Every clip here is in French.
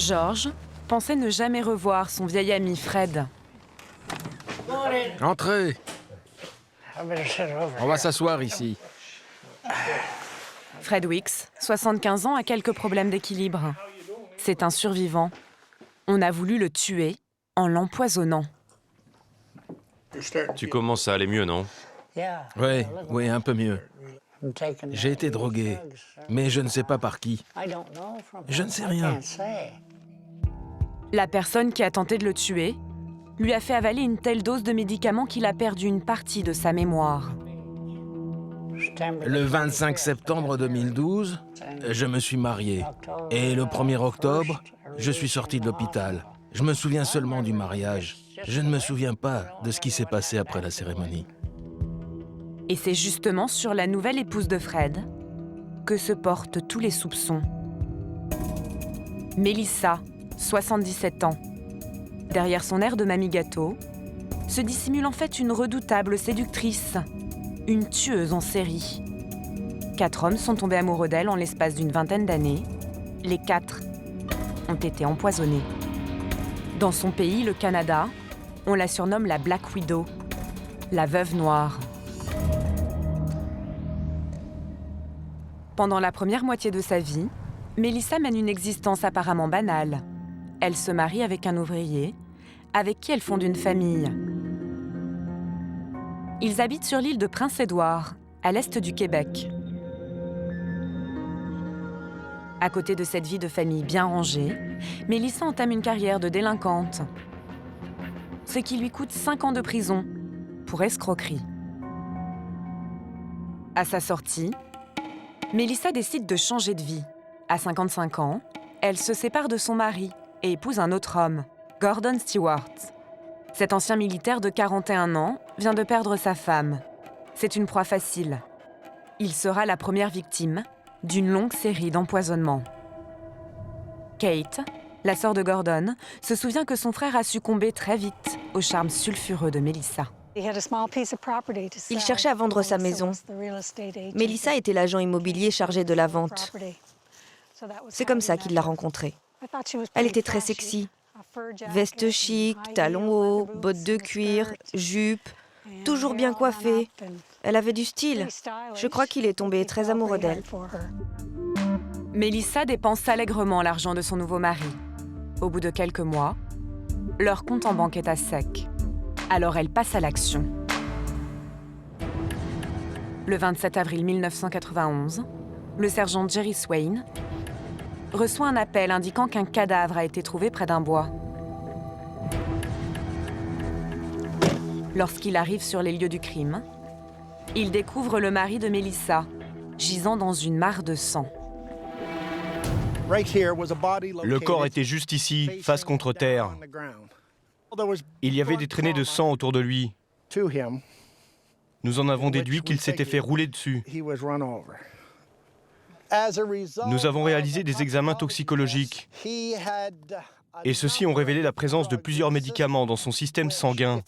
George pensait ne jamais revoir son vieil ami Fred. Entrez. On va s'asseoir ici. Fred Weeks, 75 ans, a quelques problèmes d'équilibre. C'est un survivant. On a voulu le tuer en l'empoisonnant. Tu commences à aller mieux, non? Oui, un peu mieux. J'ai été drogué, mais je ne sais pas par qui. Je ne sais rien. La personne qui a tenté de le tuer lui a fait avaler une telle dose de médicaments qu'il a perdu une partie de sa mémoire. Le 25 septembre 2012, je me suis marié. Et le 1er octobre, je suis sorti de l'hôpital. Je me souviens seulement du mariage. Je ne me souviens pas de ce qui s'est passé après la cérémonie. Et c'est justement sur la nouvelle épouse de Fred que se portent tous les soupçons. Melissa, 77 ans. Derrière son air de mamie gâteau, se dissimule en fait une redoutable séductrice, une tueuse en série. 4 hommes sont tombés amoureux d'elle en l'espace d'une vingtaine d'années. Les 4 ont été empoisonnés. Dans son pays, le Canada, on la surnomme la Black Widow, la veuve noire. Pendant la première moitié de sa vie, Melissa mène une existence apparemment banale. Elle se marie avec un ouvrier, avec qui elle fonde une famille. Ils habitent sur l'île de Prince-Édouard, à l'est du Québec. À côté de cette vie de famille bien rangée, Melissa entame une carrière de délinquante, ce qui lui coûte 5 ans de prison pour escroquerie. À sa sortie, Melissa décide de changer de vie. À 55 ans, elle se sépare de son mari et épouse un autre homme, Gordon Stewart. Cet ancien militaire de 41 ans vient de perdre sa femme. C'est une proie facile. Il sera la première victime d'une longue série d'empoisonnements. Kate, la sœur de Gordon, se souvient que son frère a succombé très vite au charme sulfureux de Melissa. Il cherchait à vendre sa maison. Melissa était l'agent immobilier chargé de la vente. C'est comme ça qu'il l'a rencontrée. Elle était très sexy. Veste chic, talons hauts, bottes de cuir, jupe, toujours bien coiffée. Elle avait du style. Je crois qu'il est tombé très amoureux d'elle. Melissa dépense allègrement l'argent de son nouveau mari. Au bout de quelques mois, leur compte en banque est à sec. Alors elle passe à l'action. Le 27 avril 1991, le sergent Jerry Swain reçoit un appel indiquant qu'un cadavre a été trouvé près d'un bois. Lorsqu'il arrive sur les lieux du crime, il découvre le mari de Melissa, gisant dans une mare de sang. Le corps était juste ici, face contre terre. Il y avait des traînées de sang autour de lui. Nous en avons déduit qu'il s'était fait rouler dessus. Nous avons réalisé des examens toxicologiques. Et ceux-ci ont révélé la présence de plusieurs médicaments dans son système sanguin.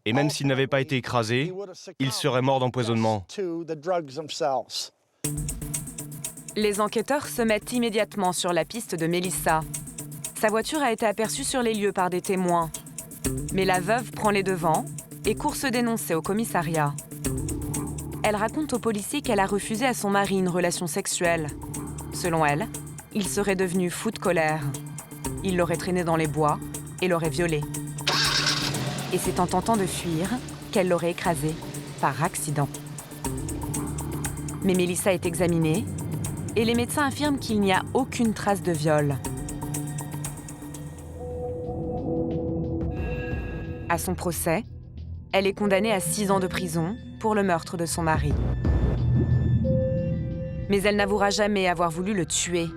Et même s'il n'avait pas été écrasé, il serait mort d'empoisonnement. Les enquêteurs se mettent immédiatement sur la piste de Melissa. Sa voiture a été aperçue sur les lieux par des témoins. Mais la veuve prend les devants et court se dénoncer au commissariat. Elle raconte aux policiers qu'elle a refusé à son mari une relation sexuelle. Selon elle, il serait devenu fou de colère. Il l'aurait traînée dans les bois et l'aurait violée. Et c'est en tentant de fuir qu'elle l'aurait écrasée, par accident. Mais Melissa est examinée et les médecins affirment qu'il n'y a aucune trace de viol. À son procès, elle est condamnée à 6 ans de prison pour le meurtre de son mari. Mais elle n'avouera jamais avoir voulu le tuer.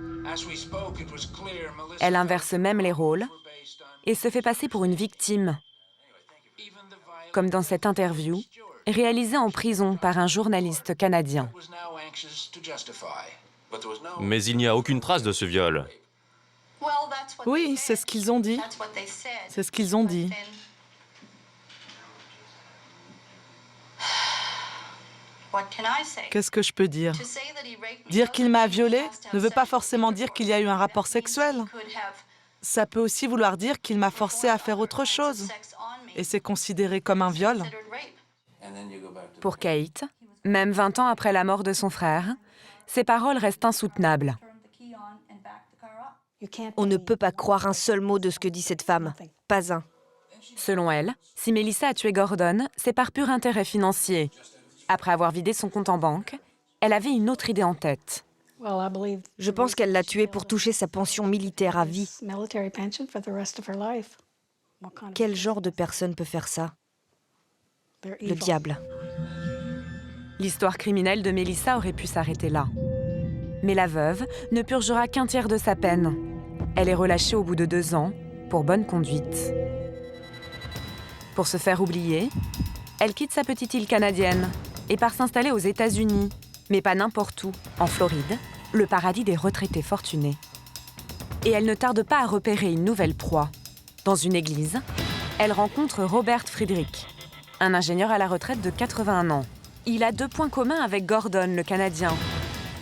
Elle inverse même les rôles et se fait passer pour une victime. Comme dans cette interview, réalisée en prison par un journaliste canadien. Mais il n'y a aucune trace de ce viol. Oui, c'est ce qu'ils ont dit. C'est ce qu'ils ont dit. Qu'est-ce que je peux dire? Dire qu'il m'a violée ne veut pas forcément dire qu'il y a eu un rapport sexuel. Ça peut aussi vouloir dire qu'il m'a forcée à faire autre chose. Et c'est considéré comme un viol. Pour Kate, même 20 ans après la mort de son frère, ses paroles restent insoutenables. On ne peut pas croire un seul mot de ce que dit cette femme. Pas un. Selon elle, si Melissa a tué Gordon, c'est par pur intérêt financier. Après avoir vidé son compte en banque, elle avait une autre idée en tête. Je pense qu'elle l'a tué pour toucher sa pension militaire à vie. Quel genre de personne peut faire ça? Le diable. L'histoire criminelle de Melissa aurait pu s'arrêter là. Mais la veuve ne purgera qu'un tiers de sa peine. Elle est relâchée au bout de 2 ans pour bonne conduite. Pour se faire oublier, elle quitte sa petite île canadienne et part s'installer aux États-Unis, mais pas n'importe où, en Floride, le paradis des retraités fortunés. Et elle ne tarde pas à repérer une nouvelle proie. Dans une église, elle rencontre Robert Friedrich, un ingénieur à la retraite de 81 ans. Il a 2 points communs avec Gordon, le Canadien.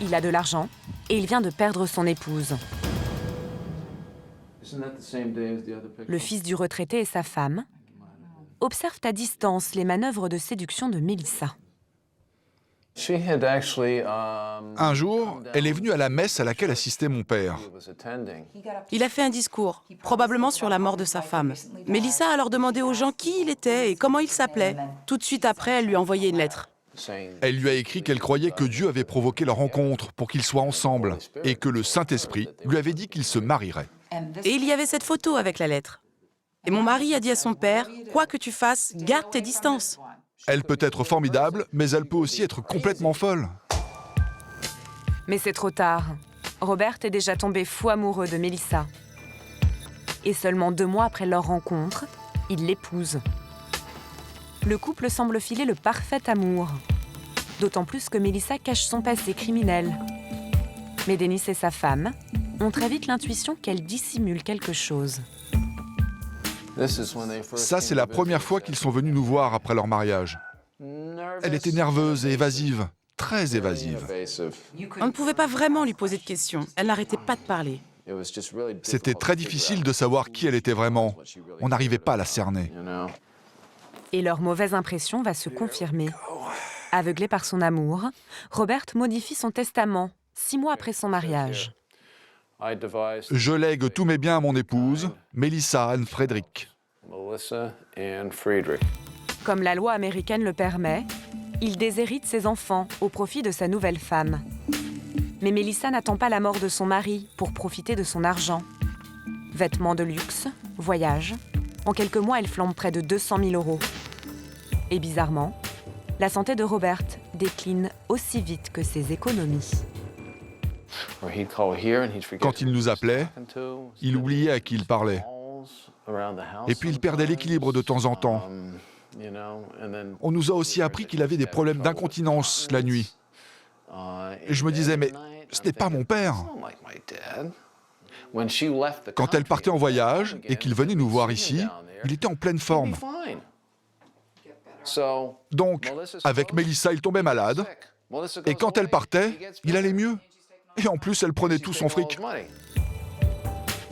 Il a de l'argent et il vient de perdre son épouse. Le fils du retraité et sa femme observent à distance les manœuvres de séduction de Melissa. Un jour, elle est venue à la messe à laquelle assistait mon père. Il a fait un discours, probablement sur la mort de sa femme. Melissa a alors demandé aux gens qui il était et comment il s'appelait. Tout de suite après, elle lui a envoyé une lettre. Elle lui a écrit qu'elle croyait que Dieu avait provoqué leur rencontre pour qu'ils soient ensemble et que le Saint-Esprit lui avait dit qu'ils se marieraient. Et il y avait cette photo avec la lettre. Et mon mari a dit à son père, « Quoi que tu fasses, garde tes distances. » Elle peut être formidable, mais elle peut aussi être complètement folle. Mais c'est trop tard. Robert est déjà tombé fou amoureux de Melissa. Et seulement 2 mois après leur rencontre, il l'épouse. Le couple semble filer le parfait amour. D'autant plus que Melissa cache son passé criminel. Mais Dennis et sa femme ont très vite l'intuition qu'elle dissimule quelque chose. Ça, c'est la première fois qu'ils sont venus nous voir après leur mariage. Elle était nerveuse et évasive, très évasive. On ne pouvait pas vraiment lui poser de questions. Elle n'arrêtait pas de parler. C'était très difficile de savoir qui elle était vraiment. On n'arrivait pas à la cerner. Et leur mauvaise impression va se confirmer. Aveuglé par son amour, Robert modifie son testament 6 mois après son mariage. Je lègue tous mes biens à mon épouse, Melissa Ann Friedrich. Comme la loi américaine le permet, il déshérite ses enfants au profit de sa nouvelle femme. Mais Melissa n'attend pas la mort de son mari pour profiter de son argent. Vêtements de luxe, voyages. En quelques mois, elle flambe près de 200 000 €. Et bizarrement, la santé de Robert décline aussi vite que ses économies. Quand il nous appelait, il oubliait à qui il parlait. Et puis il perdait l'équilibre de temps en temps. On nous a aussi appris qu'il avait des problèmes d'incontinence la nuit. Et je me disais, mais ce n'est pas mon père. Quand elle partait en voyage et qu'il venait nous voir ici, il était en pleine forme. Donc, avec Melissa, il tombait malade. Et quand elle partait, il allait mieux. Et en plus, elle prenait tout son fric.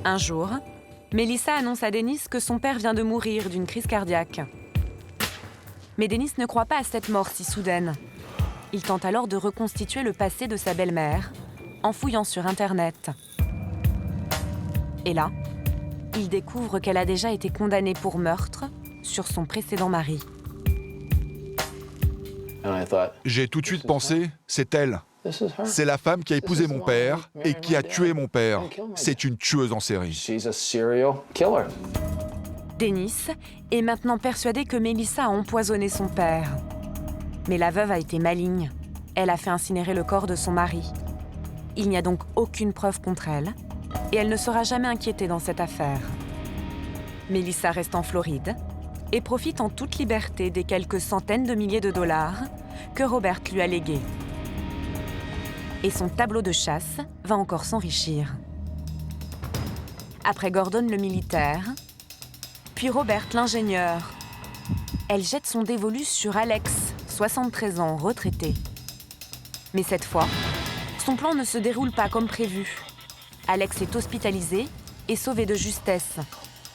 Un jour, Melissa annonce à Dennis que son père vient de mourir d'une crise cardiaque. Mais Dennis ne croit pas à cette mort si soudaine. Il tente alors de reconstituer le passé de sa belle-mère en fouillant sur Internet. Et là, il découvre qu'elle a déjà été condamnée pour meurtre sur son précédent mari. J'ai tout de suite pensé, c'est elle. C'est la femme qui a épousé mon père et qui a tué mon père. C'est une tueuse en série. Dennis est maintenant persuadé que Melissa a empoisonné son père. Mais la veuve a été maligne. Elle a fait incinérer le corps de son mari. Il n'y a donc aucune preuve contre elle et elle ne sera jamais inquiétée dans cette affaire. Melissa reste en Floride et profite en toute liberté des quelques centaines de milliers de dollars que Robert lui a légués. Et son tableau de chasse va encore s'enrichir. Après Gordon le militaire, puis Robert l'ingénieur, elle jette son dévolu sur Alex, 73 ans, retraité. Mais cette fois, son plan ne se déroule pas comme prévu. Alex est hospitalisé et sauvé de justesse.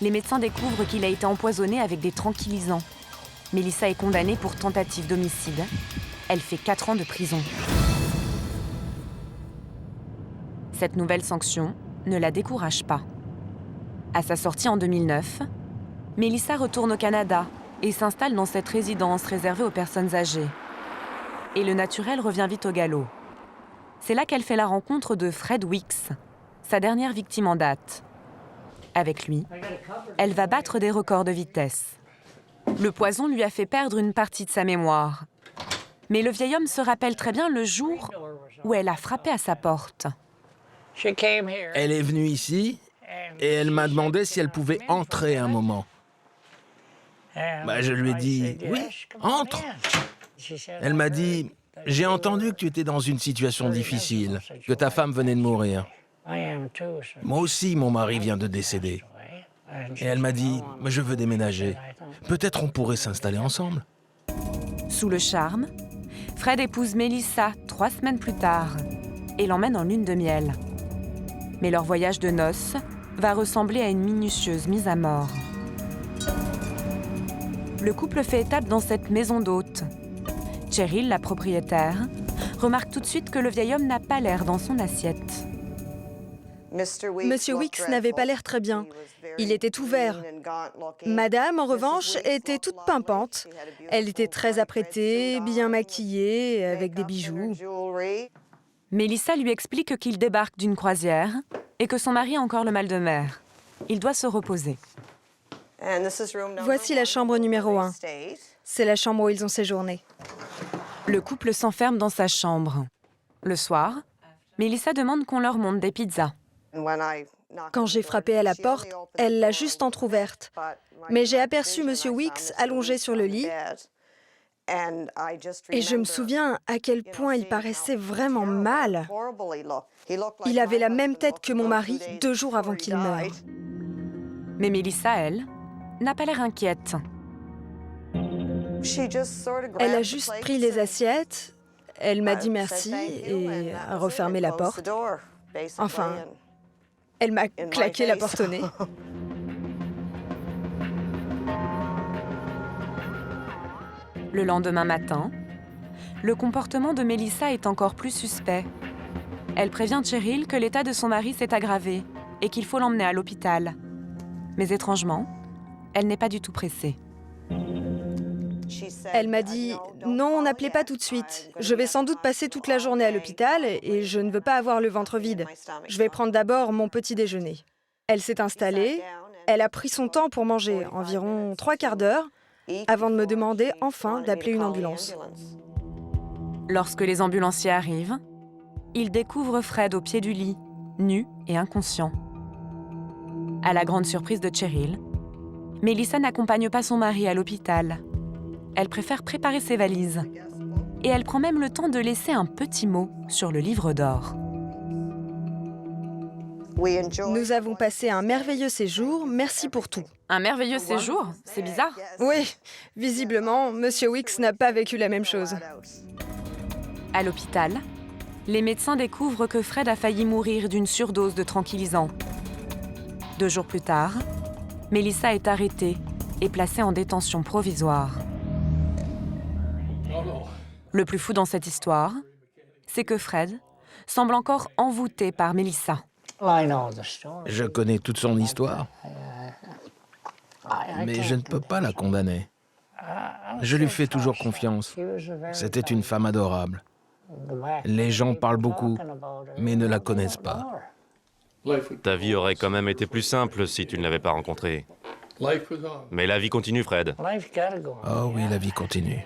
Les médecins découvrent qu'il a été empoisonné avec des tranquillisants. Melissa est condamnée pour tentative d'homicide. Elle fait 4 ans de prison. Cette nouvelle sanction ne la décourage pas. À sa sortie en 2009, Melissa retourne au Canada et s'installe dans cette résidence réservée aux personnes âgées. Et le naturel revient vite au galop. C'est là qu'elle fait la rencontre de Fred Weeks, sa dernière victime en date. Avec lui, elle va battre des records de vitesse. Le poison lui a fait perdre une partie de sa mémoire. Mais le vieil homme se rappelle très bien le jour où elle a frappé à sa porte. Elle est venue ici et elle m'a demandé si elle pouvait entrer un moment. Je lui ai dit « Oui, entre !» Elle m'a dit « J'ai entendu que tu étais dans une situation difficile, que ta femme venait de mourir. Moi aussi, mon mari vient de décéder. » Et elle m'a dit « Je veux déménager. Peut-être on pourrait s'installer ensemble. » Sous le charme, Fred épouse Melissa 3 semaines plus tard et l'emmène en lune de miel. Mais leur voyage de noces va ressembler à une minutieuse mise à mort. Le couple fait étape dans cette maison d'hôte. Cheryl, la propriétaire, remarque tout de suite que le vieil homme n'a pas l'air dans son assiette. Monsieur Weeks n'avait pas l'air très bien. Il était ouvert. Madame, en revanche, était toute pimpante. Elle était très apprêtée, bien maquillée, avec des bijoux. Melissa lui explique qu'il débarque d'une croisière et que son mari a encore le mal de mer. Il doit se reposer. Voici la chambre numéro 1. C'est la chambre où ils ont séjourné. Le couple s'enferme dans sa chambre. Le soir, Melissa demande qu'on leur monte des pizzas. Quand j'ai frappé à la porte, elle l'a juste entr'ouverte. Mais j'ai aperçu Monsieur Weeks allongé sur le lit. Et je me souviens à quel point il paraissait vraiment mal. Il avait la même tête que mon mari 2 jours avant qu'il meure. Mais Melissa, elle, n'a pas l'air inquiète. Elle a juste pris les assiettes, elle m'a dit merci et a refermé la porte. Enfin, elle m'a claqué la porte au nez. Le lendemain matin, le comportement de Melissa est encore plus suspect. Elle prévient Cheryl que l'état de son mari s'est aggravé et qu'il faut l'emmener à l'hôpital. Mais étrangement, elle n'est pas du tout pressée. Elle m'a dit « Non, n'appelez pas tout de suite. Je vais sans doute passer toute la journée à l'hôpital et je ne veux pas avoir le ventre vide. Je vais prendre d'abord mon petit déjeuner. » Elle s'est installée, elle a pris son temps pour manger, environ 3/4 d'heure, avant de me demander enfin d'appeler une ambulance. Lorsque les ambulanciers arrivent, ils découvrent Fred au pied du lit, nu et inconscient. À la grande surprise de Cheryl, Melissa n'accompagne pas son mari à l'hôpital. Elle préfère préparer ses valises. Et elle prend même le temps de laisser un petit mot sur le livre d'or. Nous avons passé un merveilleux séjour, merci pour tout. Un merveilleux séjour? C'est bizarre. Oui, visiblement, Monsieur Weeks n'a pas vécu la même chose. À l'hôpital, les médecins découvrent que Fred a failli mourir d'une surdose de tranquillisants. 2 jours plus tard, Melissa est arrêtée et placée en détention provisoire. Le plus fou dans cette histoire, c'est que Fred semble encore envoûté par Melissa. Je connais toute son histoire, mais je ne peux pas la condamner. Je lui fais toujours confiance. C'était une femme adorable. Les gens parlent beaucoup, mais ne la connaissent pas. Ta vie aurait quand même été plus simple si tu ne l'avais pas rencontrée. Mais la vie continue, Fred. Oh oui, la vie continue.